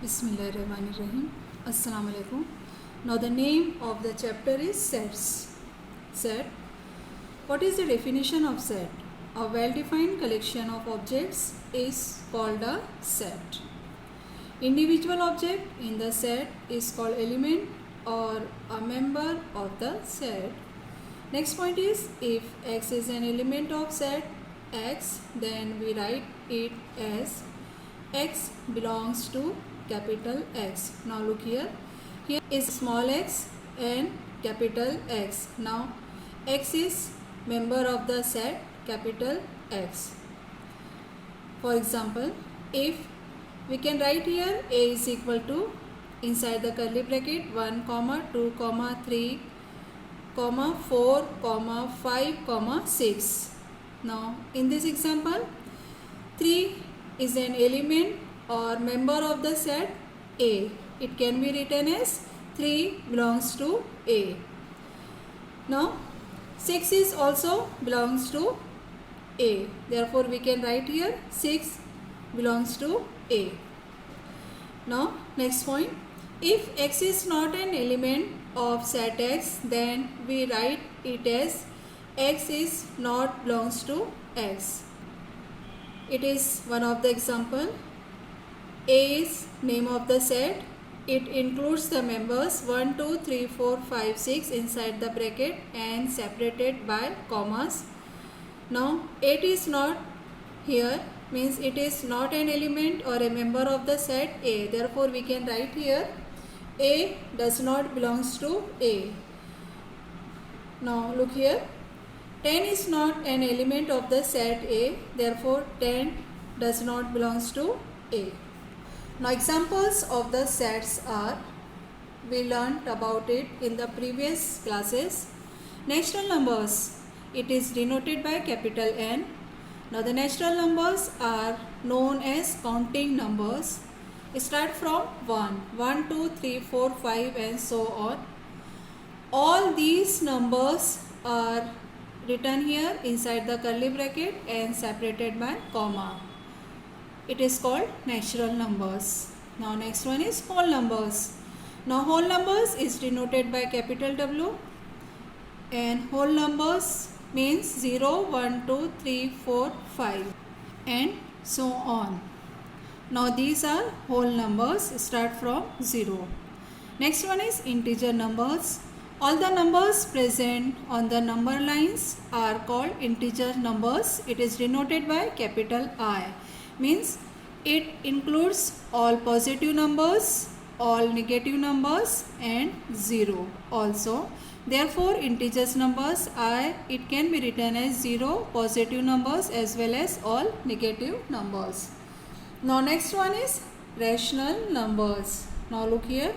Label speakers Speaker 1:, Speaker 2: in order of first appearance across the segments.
Speaker 1: Bismillahirrahmanirrahim. Assalamu alaikum. Now the name of the chapter is sets. Set. What is the definition of set? A well-defined collection of objects is called a set. Individual object in the set is called element or a member of the set. Next point is, if X is an element of set X, then we write it as X belongs to capital X. Now look here. Here is small x and capital X. Now X is member of the set capital X. For example, if we can write here A is equal to, inside the curly bracket, 1, 2, 3, 4, 5, 6. Now in this example, 3 is an element or member of the set A. It can be written as 3 belongs to A. Now 6 is also belongs to A. Therefore we can write here 6 belongs to A. Now next point, if X is not an element of set X, then we write it as X is not belongs to X. It is one of the example. A is name of the set. It includes the members 1, 2, 3, 4, 5, 6 inside the bracket and separated by commas. Now 8 is not here, means it is not an element or a member of the set A. Therefore we can write here A does not belongs to A. Now look here, 10 is not an element of the set A. Therefore 10 does not belongs to A. Now examples of the sets are, we learnt about it in the previous classes. Natural numbers, it is denoted by capital N. Now the natural numbers are known as counting numbers. Start from 1, 2, 3, 4, 5 and so on. All these numbers are written here inside the curly bracket and separated by comma. It is called natural numbers. Now next one is whole numbers. Now whole numbers is denoted by capital W, and whole numbers means 0, 1, 2, 3, 4, 5 and so on. Now these are whole numbers, start from 0. Next one is integer numbers. All the numbers present on the number lines are called integer numbers. It is denoted by capital I. Means it includes all positive numbers, all negative numbers and 0 also. Therefore integers numbers I, it can be written as 0, positive numbers as well as all negative numbers. Now next one is rational numbers. Now look here,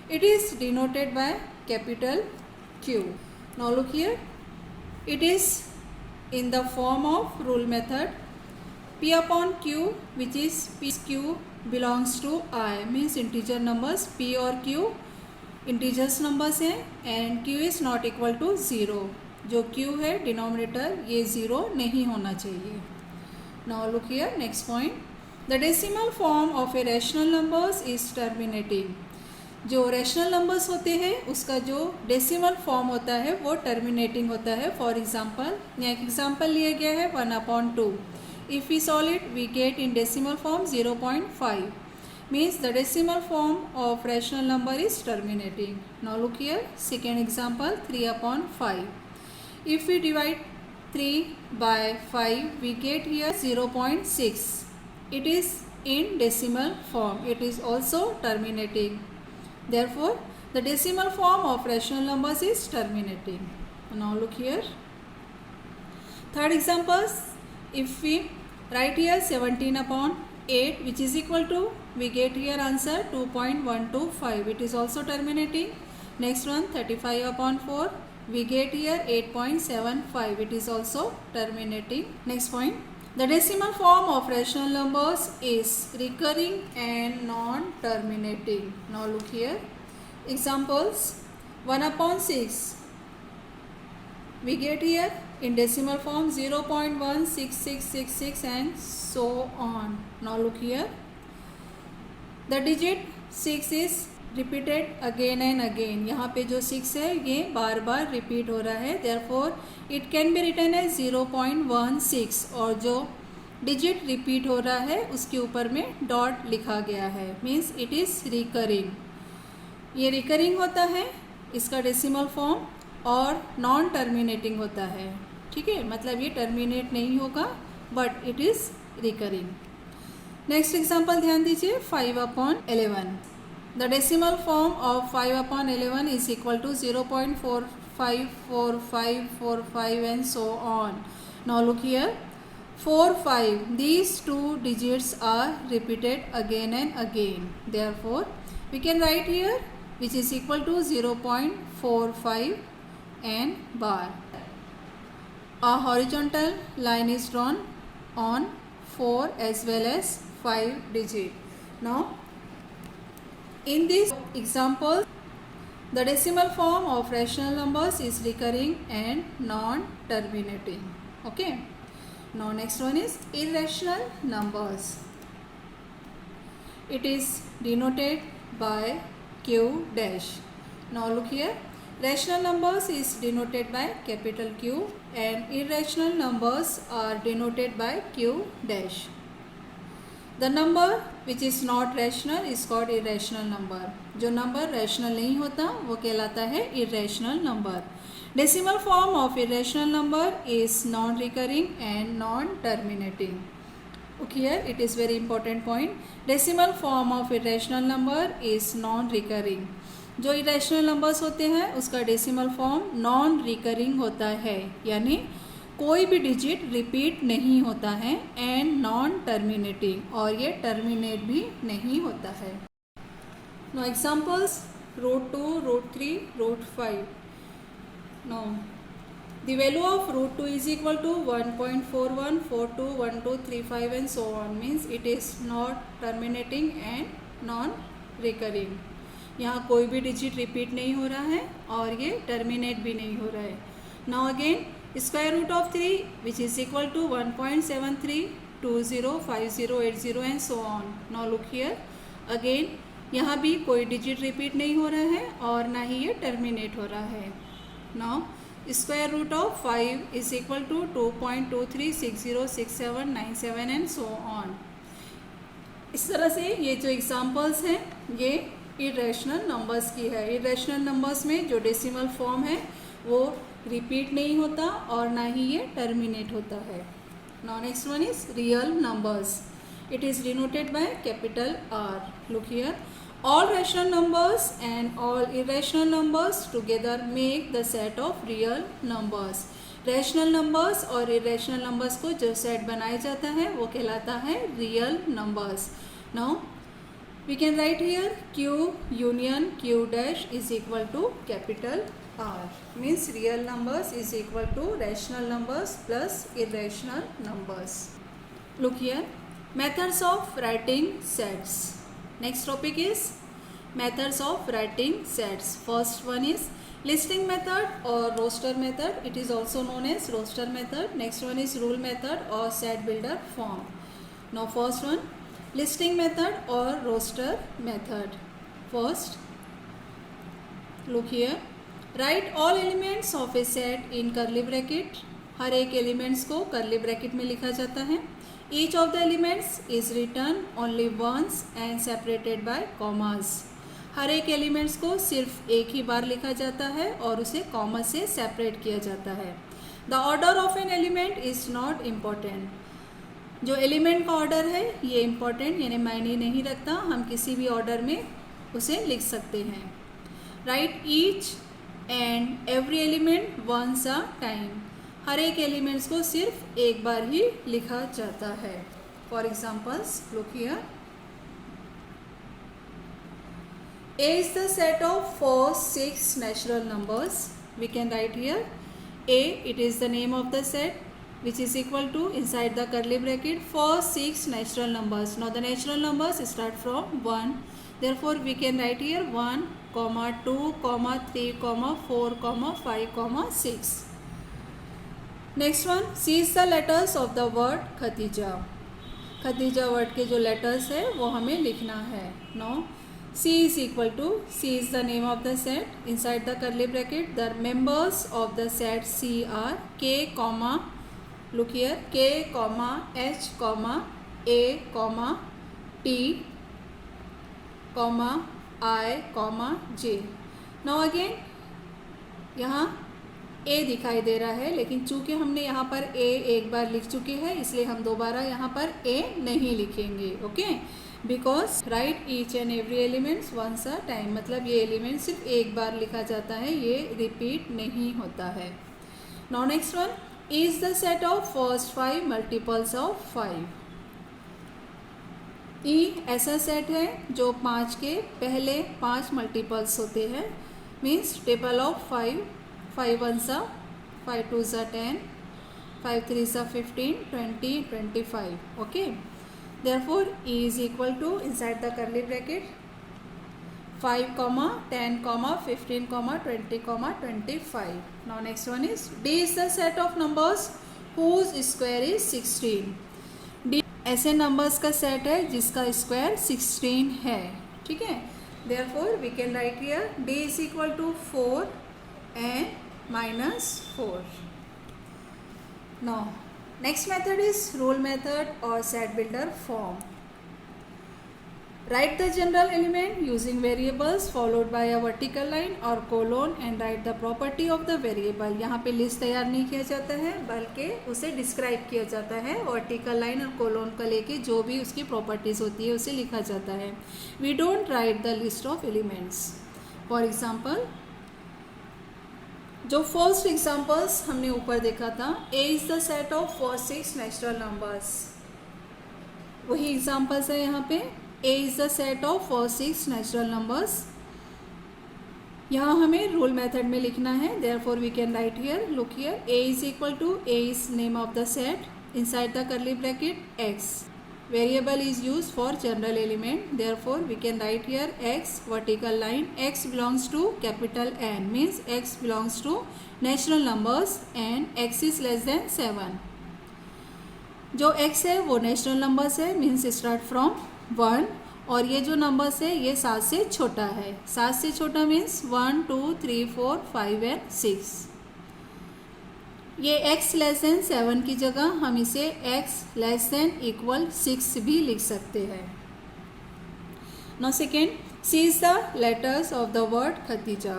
Speaker 1: it is denoted by capital Q. Now look here, it is in the form of rule method. P upon Q, which is P Q belongs to I, means integer numbers. P और Q integers numbers हैं and Q is not equal to 0. जो Q है denominator ये 0 नहीं होना चाहिए. Now look here, next point, the decimal form of a rational numbers is terminating. जो rational numbers होते हैं उसका जो डेसिमल फॉर्म होता है वो टर्मिनेटिंग होता है. फॉर एग्जांपल, यहाँ एक एग्जांपल लिया गया है 1/2. If we solve it, we get in decimal form 0.5. Means the decimal form of rational number is terminating. Now look here, second example 3/5. If we divide 3 by 5, we get here 0.6. It is in decimal form. It is also terminating. Therefore, the decimal form of rational numbers is terminating. Now look here. Third example, if we write here 17/8, which is equal to, we get here answer 2.125. It is also terminating. Next one 35/4, we get here 8.75. It is also terminating. Next point, the decimal form of rational numbers is recurring and non-terminating. Now look here, examples 1/6, we get here in decimal form 0.16666 and so on. Now look here, the digit 6 is repeated again and again, यहाँ पे जो 6 है ये बार बार repeat हो रहा है, therefore it can be written as 0.16, और जो डिजिट रिपीट हो रहा है उसके ऊपर में डॉट लिखा गया है, मीन्स इट इज़ रिकरिंग। ये रिकरिंग होता है, इसका डेसिमल फॉर्म, और नॉन टर्मिनेटिंग होता है, ठीक है, मतलब ये टर्मिनेट नहीं होगा but it is recurring. Next example ध्यान दीजिए, 5/11। The decimal form of 5/11 is equal to 0.454545 and so on. Now look here, 4, 5, these two digits are repeated again and again, therefore we can write here which is equal to 0.45 and bar. A horizontal line is drawn on 4 as well as 5 digit. Now in this example the decimal form of rational numbers is recurring and non-terminating. Okay, now next one is irrational numbers. It is denoted by Q dash. Now look here, rational numbers is denoted by capital Q and irrational numbers are denoted by Q dash. The number which is not rational is called irrational number. जो number rational नहीं होता वो कहलाता है irrational number. Decimal form of irrational number is non-recurring and non-terminating. Okay, here it is very important point. Decimal form of irrational number is non-recurring. जो irrational numbers होते हैं उसका decimal form non-recurring होता है, यानी कोई भी डिजिट रिपीट नहीं होता है, एंड नॉन टर्मिनेटिंग, और ये टर्मिनेट भी नहीं होता है। No examples, √2, √3, √5. No the value of √2 is equal to 1.41, 42, 1235 and so on, means it is not terminating and non recurring. यहाँ कोई भी डिजिट रिपीट नहीं हो रहा है और ये टर्मिनेट भी नहीं हो रहा है। Now again square root of 3 which is equal to 1.73, 20, 50, 80 and so on. Now look here, again यहाँ भी कोई डिजिट रिपीट नहीं हो रहा है और ना ही ये टर्मिनेट हो रहा है। Now square root of 5 is equal to 2.23, 60, 67, 97 and so on. इस तरह से ये जो एग्जाम्पल्स हैं ये इरेशनल नंबर्स की है। इरेशनल नंबर्स में जो डेसिमल फॉर्म है वो रिपीट नहीं होता और ना ही ये टर्मिनेट होता है। Now next one is real numbers. It is denoted by capital R. Look here, all rational numbers and all irrational numbers together make the set of real numbers. Rational numbers और irrational numbers को जो set बनाया जाता है वो कहलाता है real numbers. Now we can write here Q union Q dash is equal to capital R, means real numbers is equal to rational numbers plus irrational numbers. Look here, methods of writing sets. Next topic is methods of writing sets. First one is listing method or roster method. It is also known as roster method. Next one is rule method or set builder form. Now first one, listing method or roster method. First, look here, write all elements of a set in curly bracket. हर एक elements को curly bracket में लिखा जाता है. Each of the elements is written only once and separated by commas. हर एक elements को सिर्फ एक ही बार लिखा जाता है और उसे कॉमा से सेपरेट किया जाता है. The order of an element is not important. जो एलिमेंट का ऑर्डर है ये इम्पॉर्टेंट यानी मायने नहीं रखता, हम किसी भी ऑर्डर में उसे लिख सकते हैं. Write each and every element once a time. हर एक एलिमेंट्स को सिर्फ एक बार ही लिखा जाता है. For examples, look here, A is the set of first 6 natural numbers. We can write here A, it is the name of the set, which is equal to inside the curly bracket first 6 natural numbers. Now the natural numbers start from 1. Therefore we can write here 1, 2, 3, 4, 5, 6. Next one, see the letters of the word Khatija. Khatija word के जो letters है वो हमें लिखना है. Now C is equal to, C is the name of the set. Inside the curly bracket, the members of the set C are K, comma, look here, K, comma, H, comma, A, comma, T, comma, I, comma, J. Now again, यहाँ A दिखाई दे रहा है, लेकिन चूँकि हमने यहाँ पर A एक बार लिख चुके हैं, इसलिए हम दोबारा यहाँ पर A नहीं लिखेंगे. Okay, because write each and every elements once a time, मतलब ये एलिमेंट सिर्फ एक बार लिखा जाता है, ये रिपीट नहीं होता है. Now next one, is the set of first 5 multiples of 5. ई ऐसा सेट है जो 5 के पहले 5 मल्टीपल्स होते हैं. Means table of 5, 5 1s are 5 2s are 10, 5 3s are 15, 20, 25. Okay. Therefore, E is equal to, inside the curly bracket, 5, 10, 15, 20, 25. Now next one is D is the set of numbers whose square is 16. D ऐसे numbers का set है जिसका square 16 है. ठीक है. Therefore, we can write here D is equal to 4 and minus 4. Now next method is rule method or set builder form. Write the general element using variables followed by a vertical line or colon and write the property of the variable. यहाँ पे list तैयार नहीं किया जाता है, बल्कि उसे describe किया जाता है. वर्टिकल लाइन और कोलोन का लेके जो भी उसकी प्रॉपर्टीज़ होती है उसे लिखा जाता है. We don't write the list of elements. For example, जो फर्स्ट एग्जाम्पल्स हमने ऊपर देखा था, A is the set of first 6 natural numbers, वही एग्जाम्पल्स है यहाँ पे. A is the set of first 6 natural numbers. यहाँ हमें रूल मेथड में लिखना है. Therefore we can write here, look here, A is equal to, A is name of the set, inside the curly bracket X. Variable is used for general element. Therefore, we can write here X vertical line. X belongs to capital N, means X belongs to natural numbers and X is less than 7. जो X है वो natural numbers है, means start from 1. और ये जो numbers है ये 7 से छोटा है. 7 से छोटा means 1, 2, 3, 4, 5 and 6. ये x लेस देन 7 की जगह हम इसे x लेस देन इक्वल 6 भी लिख सकते हैं. Now second, C is the letters of the word Khatija.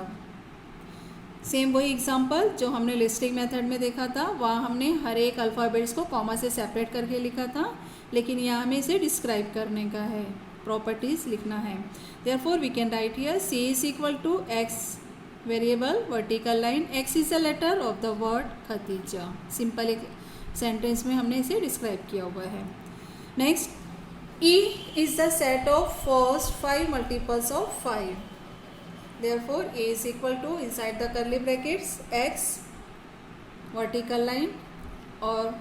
Speaker 1: Same वही एग्जांपल जो हमने लिस्टिंग मेथड में देखा था, वहाँ हमने हर एक अल्फ़ाबेट्स को कॉमा से सेपरेट करके लिखा था, लेकिन यहाँ हमें इसे डिस्क्राइब करने का है, प्रॉपर्टीज़ लिखना है. Therefore we can write here C is equal to x variable vertical line, X is the letter of the word Khatija. Simple एक सेंटेंस में हमने इसे डिस्क्राइब किया हुआ है. Next, E is the set of first 5 multiples of 5. Therefore A is equal to, inside the curly brackets X vertical line, और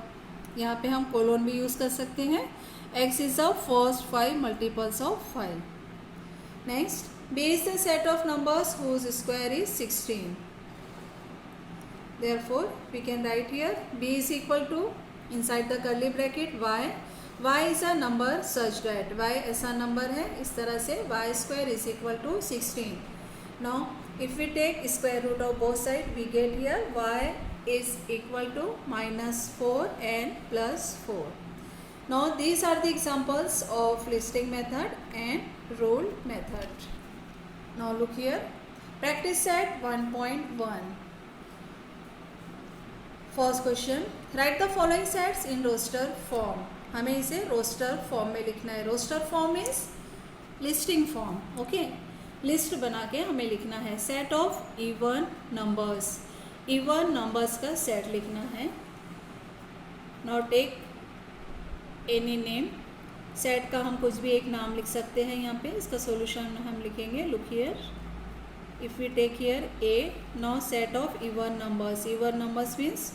Speaker 1: यहाँ पे हम कोलोन भी यूज़ कर सकते हैं. X is the first 5 multiples of 5. Next, B is the set of numbers whose square is 16. Therefore, we can write here B is equal to, inside the curly bracket Y. Y is a number such that, Y ऐसा number है इस तरह से, Y square is equal to 16. Now, if we take square root of both sides, we get here Y is equal to minus 4 and plus 4. Now, these are the examples of listing method and rule method. Now look here, practice set 1.1. First question, write the following sets in roster form. हमें इसे roster form में लिखना है. roster form is listing form. Okay, list बना के हमें लिखना है. set of even numbers, even numbers का set लिखना है. Now take any name. Set का हम कुछ भी एक नाम लिख सकते हैं. यहाँ पे इसका सॉल्यूशन हम लिखेंगे. Look here, if we take here A, now set of even numbers. Even numbers means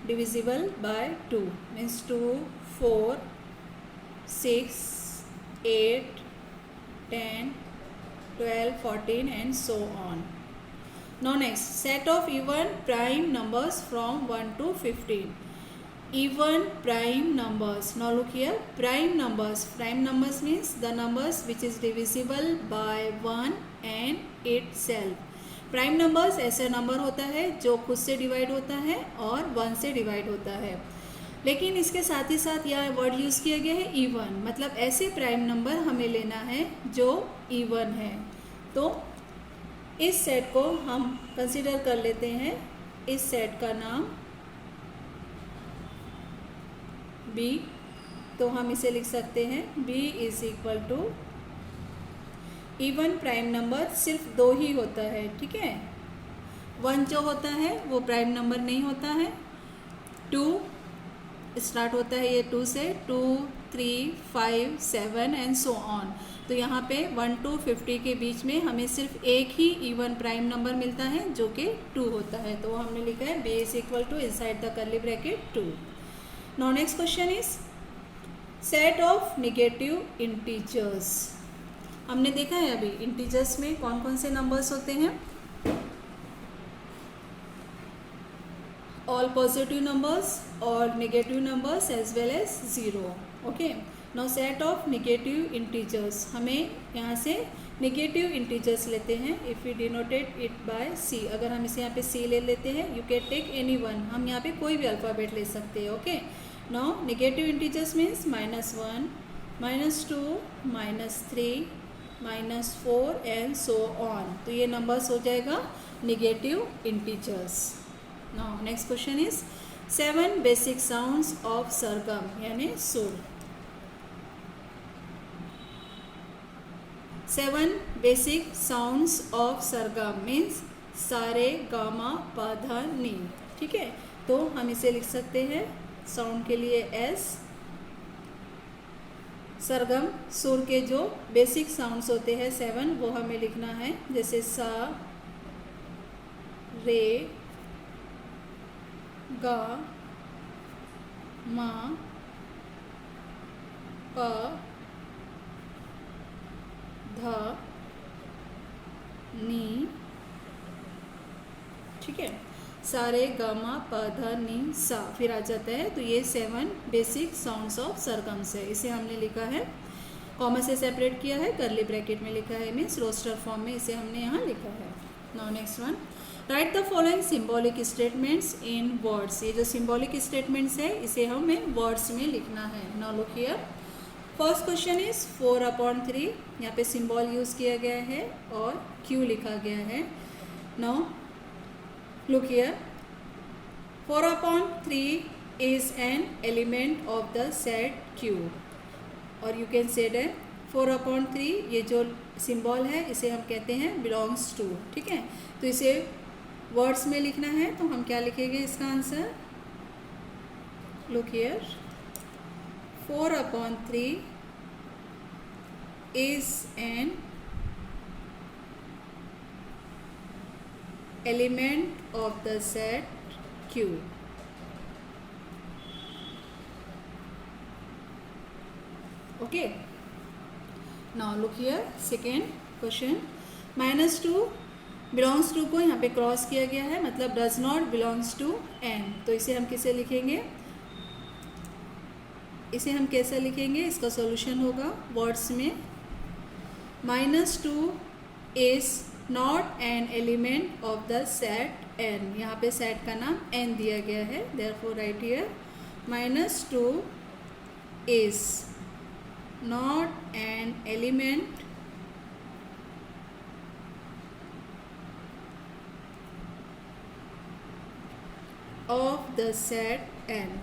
Speaker 1: divisible by 2, means 2, 4, 6, 8, 10, 12, 14 and so on. Now next, set of even prime numbers from 1 to 15. even prime numbers. Now look here, prime numbers. Prime numbers means the numbers which is divisible by 1 and itself. Prime numbers ऐसा number होता है जो खुद से divide होता है और 1 से डिवाइड होता है, लेकिन इसके साथ ही साथ यह वर्ड यूज़ किया गया है इवन, मतलब ऐसे प्राइम नंबर हमें लेना है जो इवन है। तो इस सेट को हम कंसीडर कर लेते हैं, इस सेट का नाम B, तो हम इसे लिख सकते हैं B is equal to even prime number सिर्फ 2 ही होता है, ठीक है। 1 जो होता है वो प्राइम नंबर नहीं होता है। 2 स्टार्ट होता है ये 2 से, 2, 3, 5, 7 एंड सो ऑन। तो यहाँ पे 1 to 50 के बीच में हमें सिर्फ एक ही इवन प्राइम नंबर मिलता है जो कि 2 होता है, तो हमने लिखा है B is equal to inside the curly bracket 2। Now next question is set of negative integers. हमने देखा है अभी इंटीजर्स में कौन कौन से नंबर्स होते हैं, ऑल पॉजिटिव नंबर्स और negative numbers as well as 0। Okay, now set of negative integers, हमें यहाँ से नेगेटिव इंटीजर्स लेते हैं। If you denoted it by C, अगर हम इसे यहाँ पे C ले लेते हैं, you can take any one, हम यहाँ पे कोई भी अल्फ़ाबेट ले सकते हैं। Okay, now negative integers means -1, -2, -3, -4 and so on. तो ये नंबर्स हो जाएगा negative integers. Now next question is 7 basic sounds of sargam यानी सुर। 7 basic sounds of sargam means सारे गामा पा धा नी, ठीक है। तो हम इसे लिख सकते हैं साउंड के लिए S। सरगम सुर के जो बेसिक साउंड्स होते हैं 7, वो हमें लिखना है, जैसे सा, रे, गा, मा, पा, धा, नी, ठीक है। सारे गामा पा धा नी सा फिर आ जाता है। तो ये 7 बेसिक साउंड्स ऑफ सरगम्स है। इसे हमने लिखा है, कॉमा से सेपरेट किया है, कर्ली ब्रैकेट में लिखा है, मीन्स रोस्टर फॉर्म में इसे हमने यहाँ लिखा है। Now next one, right the following symbolic statements in words. ये जो सिम्बॉलिक स्टेटमेंट्स है इसे हमें वर्ड्स में लिखना है। Now look here, first question is 4/3, यहाँ पे सिम्बॉल यूज़ किया गया है और Q लिखा गया है। Now look here, 4/3 is an element of the set Q, और you can say that 4/3 ये जो सिंबल है इसे हम कहते हैं belongs to, ठीक है। तो इसे वर्ड्स में लिखना है, तो हम क्या लिखेंगे इसका answer, look here, 4/3 is an element of the set Q. Okay, now look here, second question, -2 belongs to को यहाँ पे क्रॉस किया गया है, मतलब does not belongs to n। तो इसे हम किसे लिखेंगे, इसे हम कैसे लिखेंगे, इसका सॉल्यूशन होगा वर्ड्स में, -2 is not an element of the set n। यहाँ पे सेट का नाम n दिया गया है, therefore write here -2 is not an element of the set n।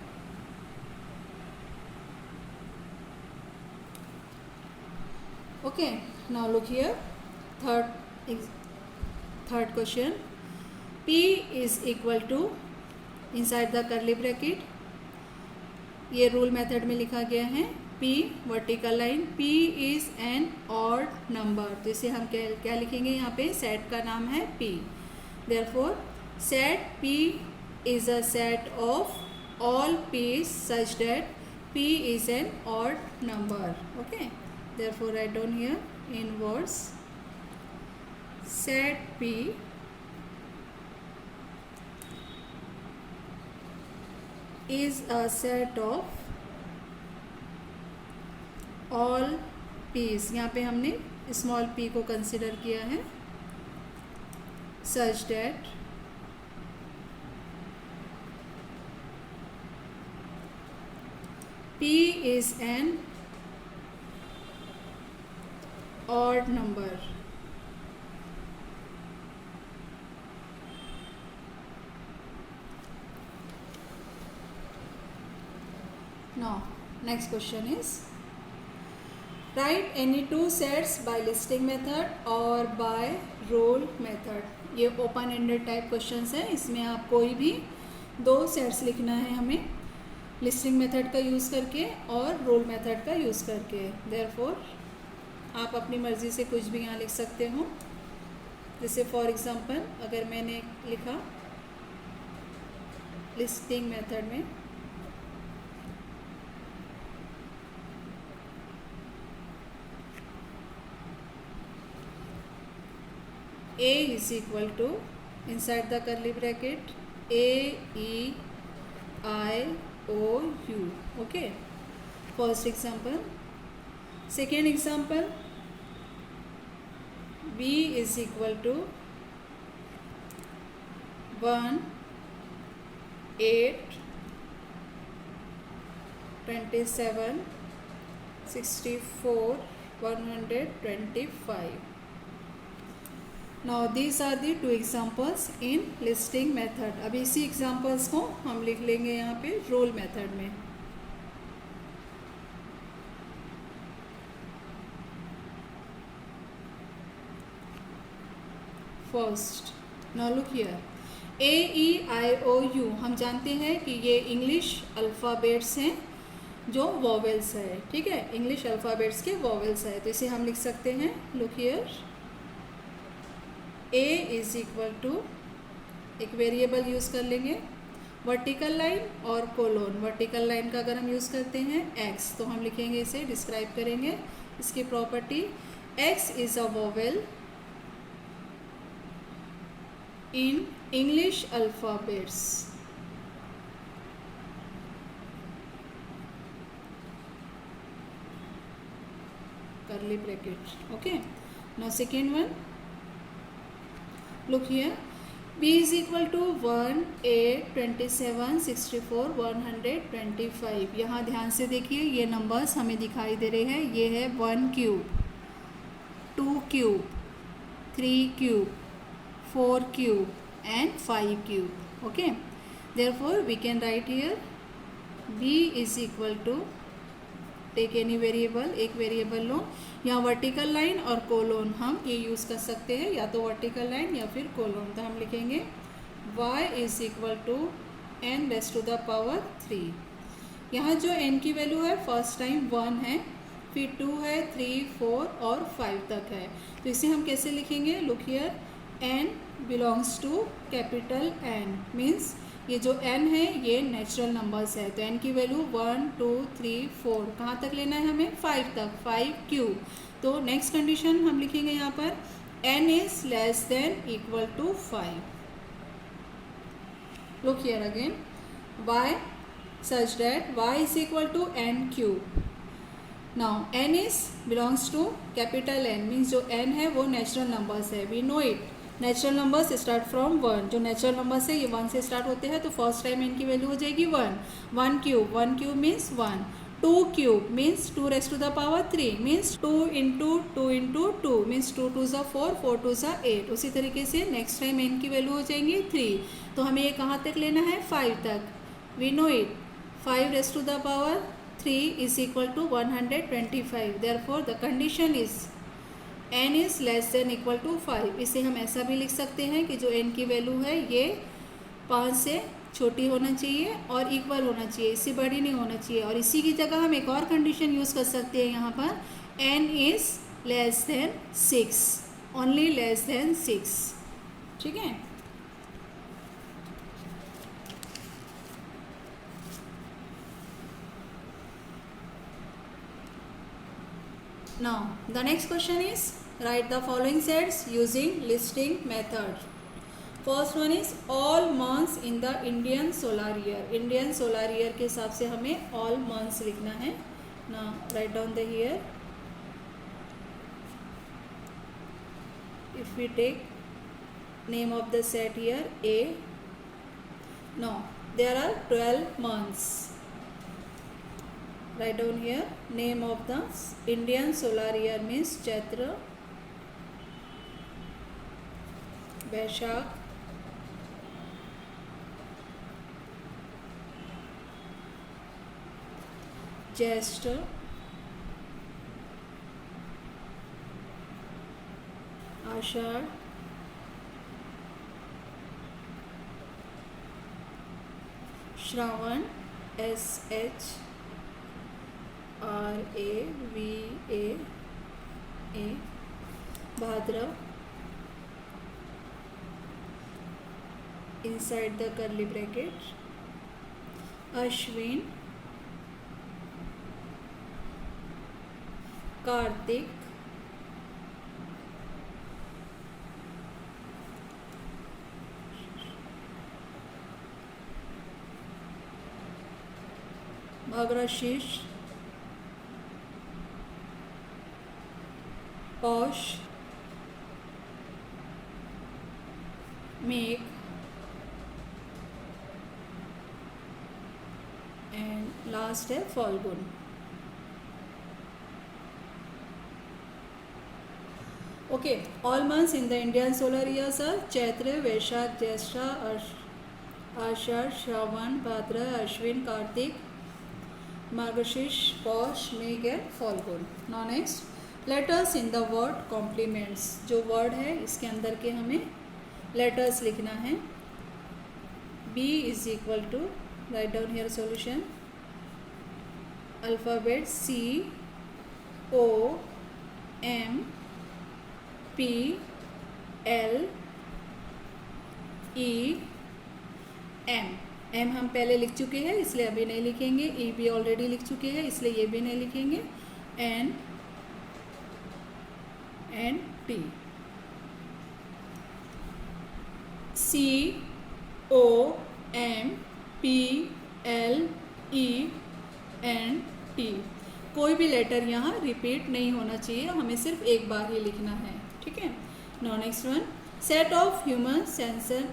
Speaker 1: Okay, now look here, third question, P is equal to inside the curly bracket, ये rule method में लिखा गया है, P vertical line, P is an odd number. तो इसे हम क्या लिखेंगे, यहाँ पे सेट का नाम है P, therefore set P is a set of all P such that P is an odd number. Okay, therefore right down here in words, set P is a set of all p's, यहाँ पे हमने small p को consider किया है, such that p is an odd number. Now next question is write any two sets by listing method or by roll method. ये open ended type questions है, इसमें आप कोई भी दो सेट्स लिखना है हमें लिस्टिंग मेथड का यूज़ करके और रोल मेथड का यूज़ करके. देयरफॉर आप अपनी मर्ज़ी से कुछ भी यहाँ लिख सकते हो. जैसे फॉर एग्जांपल अगर मैंने लिखा लिस्टिंग मेथड में A is equal to inside the curly bracket A E I O U. Okay, first example. Second example, B is equal to 1 8 27 64 125. Now these are the two examples in listing method. अभी इसी examples को हम लिख लेंगे यहाँ पे roll method में. First, now look here. A E I O U हम जानते हैं कि ये इंग्लिश अल्फ़ाबेट्स हैं जो वॉवेल्स है. ठीक है, इंग्लिश अल्फ़ाबेट्स के वॉवेल्स है, तो इसे हम लिख सकते हैं. Look here, A is equal to एक वेरिएबल यूज़ कर लेंगे वर्टिकल लाइन और कोलोन. वर्टिकल लाइन का अगर हम यूज़ करते हैं x, तो हम लिखेंगे इसे डिस्क्राइब करेंगे इसकी property x is a vowel in English alphabets. curly bracket. Okay, now second one, look here, b is equal to 1 8 27 64 125. यहाँ ध्यान से देखिए, ये नंबर्स हमें दिखाई दे रहे हैं. ये है 1 cube 2 cube 3 cube 4 cube and 5 cube. Okay, therefore we can write here b is equal to take any variable, एक वेरिएबल लो. यहाँ वर्टिकल लाइन और कोलोन हम ये यूज़ कर सकते हैं, या तो वर्टिकल लाइन या फिर कोलोन. तो हम लिखेंगे y is equal to n raise to the power 3. यहाँ जो n की वैल्यू है फर्स्ट टाइम 1 है, फिर 2 है, 3 4 और 5 तक है. तो इसे हम कैसे लिखेंगे? Look here, n belongs to capital N, means ये जो n है ये नेचुरल नंबर्स है. तो n की वैल्यू 1 2 3 4 कहाँ तक लेना है हमें? 5 तक, 5 क्यूब. तो नेक्स्ट कंडीशन हम लिखेंगे यहाँ पर n is less than equal to 5. Look here again, y such that y is equal to n cube. Now n is belongs to capital N, means जो n है वो नेचुरल नंबर्स है. We know it, natural numbers start from 1. जो natural numbers है ये 1 से start होते हैं, तो फर्स्ट टाइम इनकी वैल्यू हो जाएगी 1. 1 cube means 1. 2 cube means 2 raise to the power 3, means 2 into 2 into 2 means 2 two ज़ा 4 4 टू ज़ा 8. उसी तरीके से नेक्स्ट टाइम n की वैल्यू हो जाएंगी 3. तो हमें ये कहाँ तक लेना है? 5 तक. We know it, 5 raise to the power 3 is equal to 125. Therefore the condition is n is less than equal to 5. इसे हम ऐसा भी लिख सकते हैं कि जो n की वैल्यू है ये 5 से छोटी होना चाहिए और इक्वल होना चाहिए, इससे बड़ी नहीं होना चाहिए. और इसी की जगह हम एक और कंडीशन यूज़ कर सकते हैं यहाँ पर, n is less then 6, only less than 6. ठीक है, now the next question is write the following sets using listing method. First one is all months in the Indian solar year. Indian solar year के हिसाब से हमें all months लिखना है ना। Write down the year. If we take name of the set year A, no there are 12 months. Write down here name of the Indian solar year means Chaitra, Vaishakh, Jyeshtha, Ashadh, Shravan, SHRAVA, Bhadra, inside the curly bracket, Ashwin, Kartik, Bhagrashish, Posh, Megh, and last है Falgun. Okay, all months in the Indian solar years are Chaitra, Vaishakh, Jyeshtha, Ashadh, Shravan, Bhadra, Ashwin, Kartik, Margashish, Posh, Megh and Falgun. Now next, letters in the word complements. जो word है इसके अंदर के हमें letters लिखना है. B is equal to, write down here solution, alphabet C, O, M, P, L, E, M. M हम पहले लिख चुके हैं इसलिए अभी नहीं लिखेंगे. E भी ऑलरेडी लिख चुके हैं इसलिए ये भी नहीं लिखेंगे. N and T. C, O, M, P, L, E and T. कोई भी लेटर यहाँ रिपीट नहीं होना चाहिए, हमें सिर्फ एक बार ही लिखना है. ठीक है. Now next one, set of human sensor.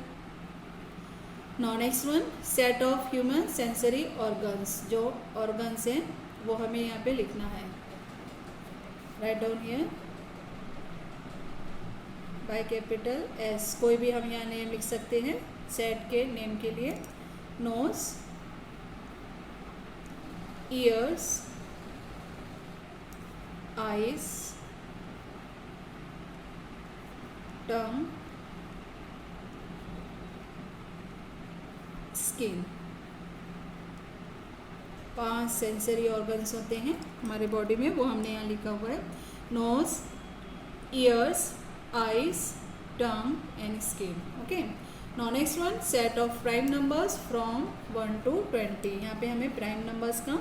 Speaker 1: Now next one, set of human sensory organs. जो ऑर्गन्स हैं वो हमें यहाँ पे लिखना है. Right down here by capital S. कोई भी हम यहाँ नेम लिख सकते हैं सेट के नेम के लिए. नोज, ईयर्स, आईज, टंग, स्किन. 5 सेंसरी ऑर्गन्स होते हैं हमारे बॉडी में, वो हमने यहाँ लिखा हुआ है. Nose, ears, eyes, tongue and skin. Okay. Now next one, set of prime numbers from 1 to 20. यहाँ पे हमें prime numbers का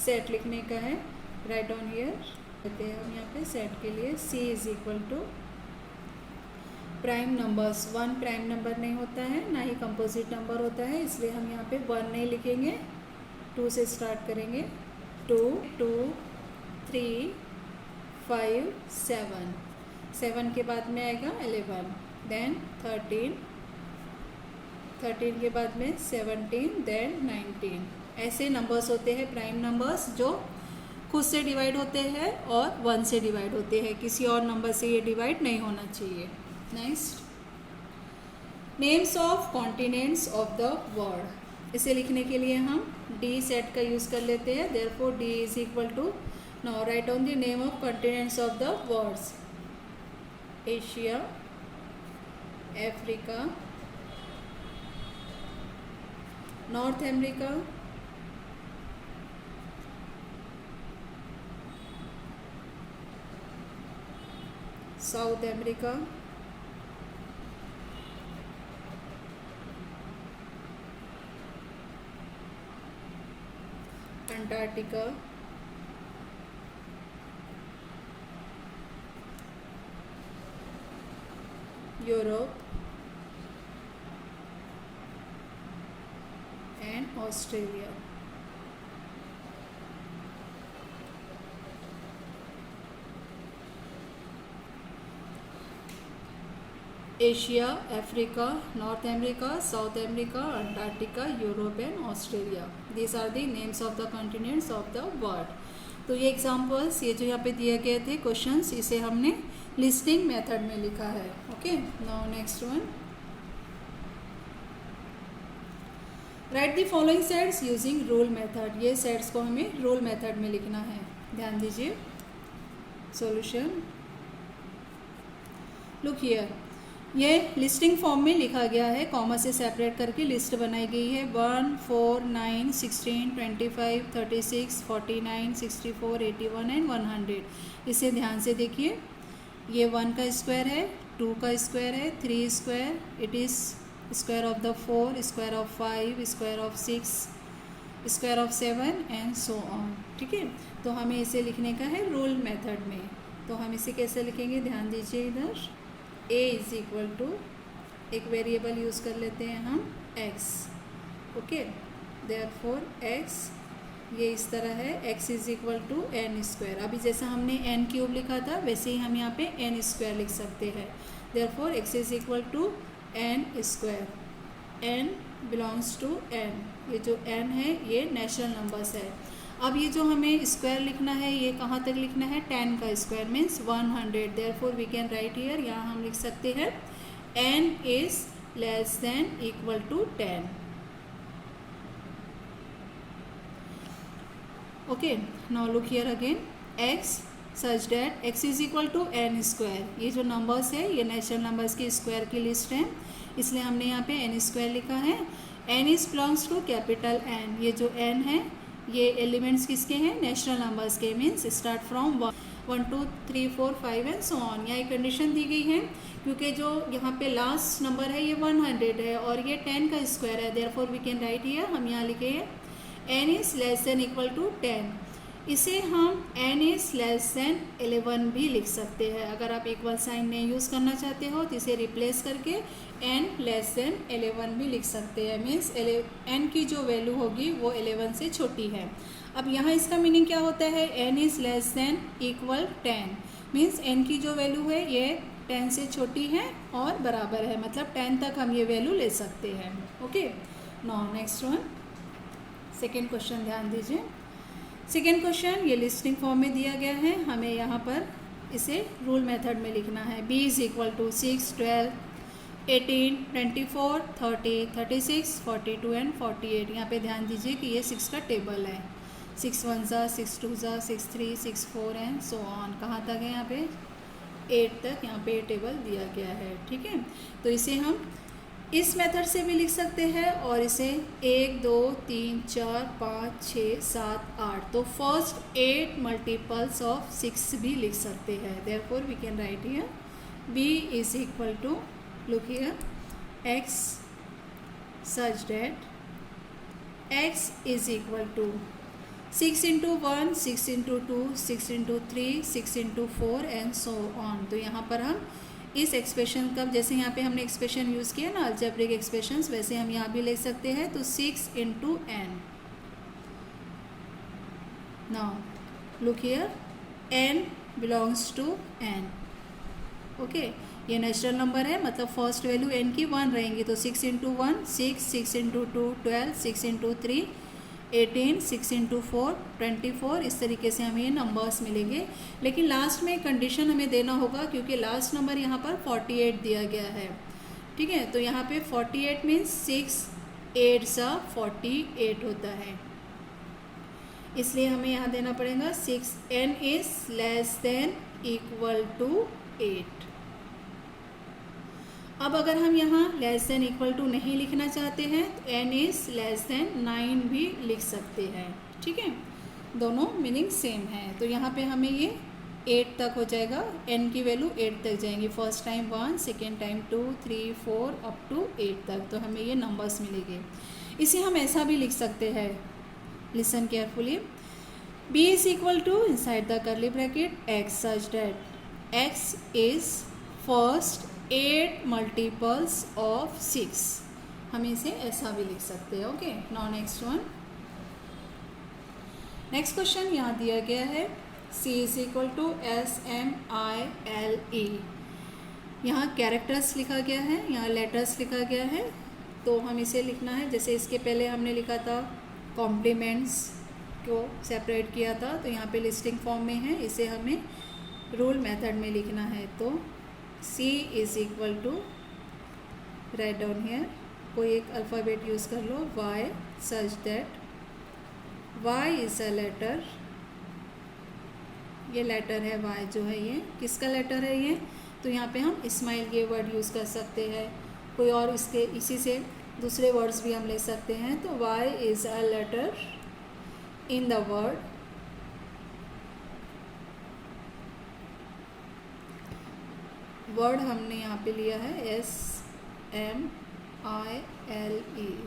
Speaker 1: set लिखने का है. Write down here. कहते हैं हम यहाँ पे set के लिए C is equal to prime numbers. 1 prime number नहीं होता है, ना ही composite number होता है, इसलिए हम यहाँ पे 1 नहीं लिखेंगे. 2 से start करेंगे. 2, 2, 3, 5, 7. 7 के बाद में आएगा 11, देन 13, 13 के बाद में 17, देन 19. ऐसे नंबर्स होते हैं प्राइम नंबर्स जो खुद से डिवाइड होते हैं और 1 से डिवाइड होते हैं. किसी और नंबर से ये डिवाइड नहीं होना चाहिए. Next, names of continents of the world. इसे लिखने के लिए हम डी सेट का यूज़ कर लेते हैं. Therefore D is equal to, now write down the name of continents of the worlds. Asia, Africa, North America, South America, Antarctica, Europe, and Australia. Asia, Africa, North America, South America, Antarctica, Europe and Australia. These are the names of the continents of the world. तो ये examples, ये जो यहाँ पे दिए गए थे questions, इसे हमने लिस्टिंग मेथड में लिखा है. Okay, now next one. Right the following sets using rule method. ये सेट्स को हमें रूल मेथड में लिखना है. ध्यान दीजिए. सॉल्यूशन. Look here. ये लिस्टिंग फॉर्म में लिखा गया है, कॉमा से सेपरेट करके लिस्ट बनाई गई है. 1, 4, 9, 16, 25, 36, 49, 64, 81 एंड 100. इसे ध्यान से देखिए. ये 1 का स्क्वायर है, 2 का स्क्वायर है, 3 square, it is square of the 4, square of 5, square of 6, square of 7 and so on. ठीक है, तो हमें इसे लिखने का है रूल मेथड में. तो हम इसे कैसे लिखेंगे, ध्यान दीजिए इधर. a इज इक्वल टू, एक वेरिएबल यूज़ कर लेते हैं हम, x. ओके, देयरफॉर x ये इस तरह है, x is equal to n square. अभी जैसा हमने एन क्यूब लिखा था वैसे ही हम यहाँ पे एन स्क्वायर लिख सकते हैं. Therefore x is equal to n square. n belongs to n. ये जो n है ये नेचुरल नंबर्स है. अब ये जो हमें स्क्वायर लिखना है ये कहाँ तक लिखना है, 10 का square means 100. Therefore we can write here, यहाँ हम लिख सकते हैं n is less than equal to 10. Okay, now look here again. x such that x is equal to n square. ये जो नंबर्स है ये नेचुरल नंबर्स के स्क्वायर की लिस्ट है, इसलिए हमने यहाँ पे n स्क्वायर लिखा है. n is belongs to capital N. ये जो n है ये एलिमेंट्स किसके हैं, नेचुरल नंबर्स के. Means start from 1, 2, 3, 4, 5 and so on. यहाँ एक कंडीशन दी गई है क्योंकि जो यहाँ पे लास्ट नंबर है ये 100 है और ये 10 का स्क्वायर है. Therefore we can write here, हम यहाँ लिखे हैं n is less than equal to 10. इसे हम n इज लेस देन 11 भी लिख सकते हैं. अगर आप इक्वल साइन नहीं यूज़ करना चाहते हो तो इसे रिप्लेस करके n लेस देन 11 भी लिख सकते हैं. मीन्स n की जो वैल्यू होगी वो 11 से छोटी है. अब यहाँ इसका मीनिंग क्या होता है, n is less than equal 10. Means n की जो वैल्यू है ये 10 से छोटी है और बराबर है, मतलब 10 तक हम ये वैल्यू ले सकते हैं. Okay, now next one. Second question ध्यान दीजिए. सेकेंड क्वेश्चन ये लिस्टिंग फॉर्म में दिया गया है, हमें यहाँ पर इसे रूल मेथड में लिखना है. b is equal to 6, 12, 18, 24, 30, 36, 42 and 48. यहाँ पे ध्यान दीजिए कि ये 6 का टेबल है. 6 1 ज़ा, 6 2 ज़ा, 6 3, 6 4 एंड सो ऑन. कहाँ तक है, यहाँ पे 8 तक यहाँ पे टेबल दिया गया है. ठीक है, तो इसे हम इस मेथड से भी लिख सकते हैं और इसे 1, 2, 3, 4, 5, 6, 7, 8. तो फर्स्ट 8 मल्टीपल्स ऑफ 6 भी लिख सकते हैं. Therefore we can write here b is equal to, look here, x such that x is equal to 6 into 1, 6 into 2, 6 into 3, 6 into 4 and so on. तो यहाँ पर हम इस एक्सप्रेशन का, जैसे यहाँ पे हमने एक्सप्रेशन यूज़ किया ना अलजेब्रिक एक्सप्रेशंस, वैसे हम यहाँ भी ले सकते हैं. तो 6 into n. Now look here, n belongs to n. Okay, ये नेचुरल नंबर है, मतलब फर्स्ट वैल्यू n की 1 रहेंगी. तो 6 into 1 6, 6 into 2 12, 6 into 3 18, 6 into 4 24. इस तरीके से हमें ये नंबर्स मिलेंगे. लेकिन लास्ट में कंडीशन हमें देना होगा क्योंकि लास्ट नंबर यहाँ पर 48 दिया गया है. ठीक है, तो यहाँ पे 48 मीन्स 6 8 सा 48 होता है, इसलिए हमें यहाँ देना पड़ेगा 6. n is less than equal to 8. अब अगर हम यहाँ लेस देन इक्वल टू नहीं लिखना चाहते हैं तो n इज़ लेस देन 9 भी लिख सकते हैं. ठीक है, दोनों मीनिंग सेम है. तो यहाँ पे हमें ये 8 तक हो जाएगा, n की वैल्यू 8 तक जाएंगी. First time 1, second time 2, 3, 4 up to 8 तक. तो हमें ये नंबर्स मिलेंगे. इसे हम ऐसा भी लिख सकते हैं, listen carefully. b is equal to inside the curly bracket x such that x is first 8 multiples of 6. हम इसे ऐसा भी लिख सकते हैं। Okay, now next one. Next question यहाँ दिया गया है C is equal to SMILE। यहाँ कैरेक्टर्स लिखा गया है, यहाँ लेटर्स लिखा गया है, तो हम इसे लिखना है जैसे इसके पहले हमने लिखा था कॉम्प्लीमेंट्स को सेपरेट किया था, तो यहाँ पे लिस्टिंग फॉर्म में है, इसे हमें रूल मेथड में लिखना है। तो C is equal to, write down here, कोई एक अल्फ़ाबेट यूज़ कर लो, Y such that Y is a letter, ये लेटर है Y जो है, ये किसका लेटर है ये, तो यहाँ पे हम स्माइल ये वर्ड यूज़ कर सकते हैं, कोई और इसके इसी से दूसरे वर्ड्स भी हम ले सकते हैं। तो Y is a letter in the word हमने यहाँ पे लिया है SMILE,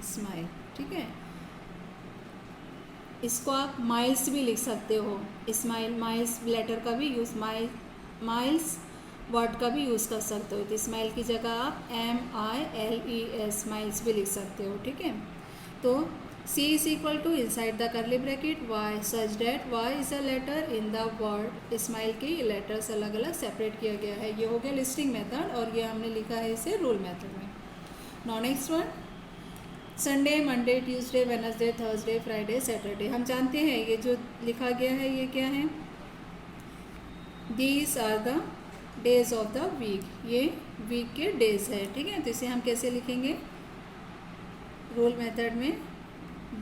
Speaker 1: स्माइल, ठीक है। इसको आप माइल्स भी लिख सकते हो, स्माइल, माइल्स लेटर का भी यूज़, माइल्स वर्ड का भी यूज़ कर सकते हो। तो स्माइल की जगह आप MILES माइल्स भी लिख सकते हो, ठीक है। तो C is equal to inside the curly bracket Y such that Y is a letter in the word smile के लेटर्स अलग अलग सेपरेट किया गया है। ये हो गया लिस्टिंग मेथड, और ये हमने लिखा है इसे रूल मेथड में। Now next one, Sunday, Monday, Tuesday, Wednesday, Thursday, Friday, Saturday. हम जानते हैं ये जो लिखा गया है ये क्या है, these are the days of the week, ये वीक के डेज है, ठीक है। तो इसे हम कैसे लिखेंगे रूल मेथड में,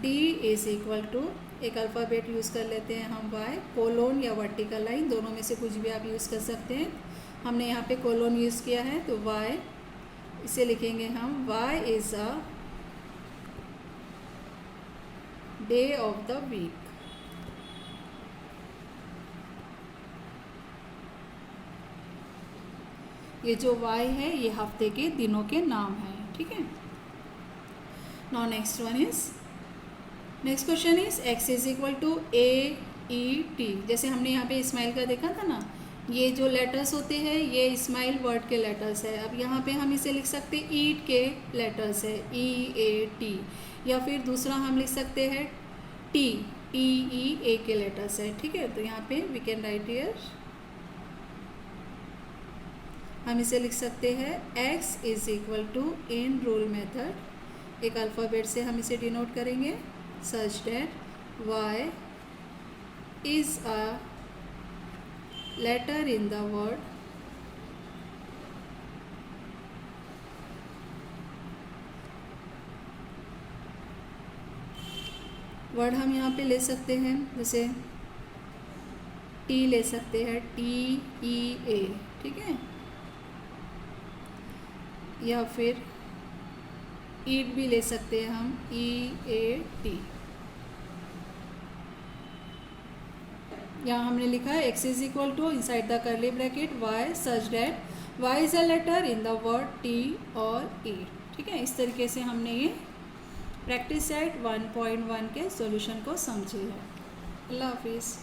Speaker 1: D इज इक्वल टू, एक अल्फ़ाबेट यूज़ कर लेते हैं हम Y, कोलोन या वर्टिकल लाइन, दोनों में से कुछ भी आप यूज़ कर सकते हैं। हमने यहाँ पे कोलोन यूज़ किया है, तो Y इसे लिखेंगे हम Y is a day of the week. ये जो Y है ये हफ्ते के दिनों के नाम हैं, ठीक है। Now next one is, next question is X is equal to AET। जैसे हमने यहाँ पे स्माइल का देखा था ना, ये जो लेटर्स होते हैं ये स्माइल वर्ड के लेटर्स है। अब यहाँ पे हम इसे लिख सकते हैं ईट के लेटर्स है, EAT, या फिर दूसरा हम लिख सकते हैं TEA के लेटर्स है, ठीक है। तो यहाँ पे वी कैन राइट हियर, हम इसे लिख सकते हैं X is equal to, in rule method एक अल्फ़ाबेट से हम इसे डिनोट करेंगे, such that Y is a letter in the word word हम यहाँ पे ले सकते हैं, जैसे T ले सकते हैं, TEA, ठीक है, या फिर ईट भी ले सकते हैं हम, EAT। यहाँ हमने लिखा है X is equal to inside the curly bracket Y such that Y is a letter in the word T और E, ठीक है। इस तरीके से हमने ये प्रैक्टिस सेट 1.1 के सॉल्यूशन को समझे है। अल्लाह हाफिज़।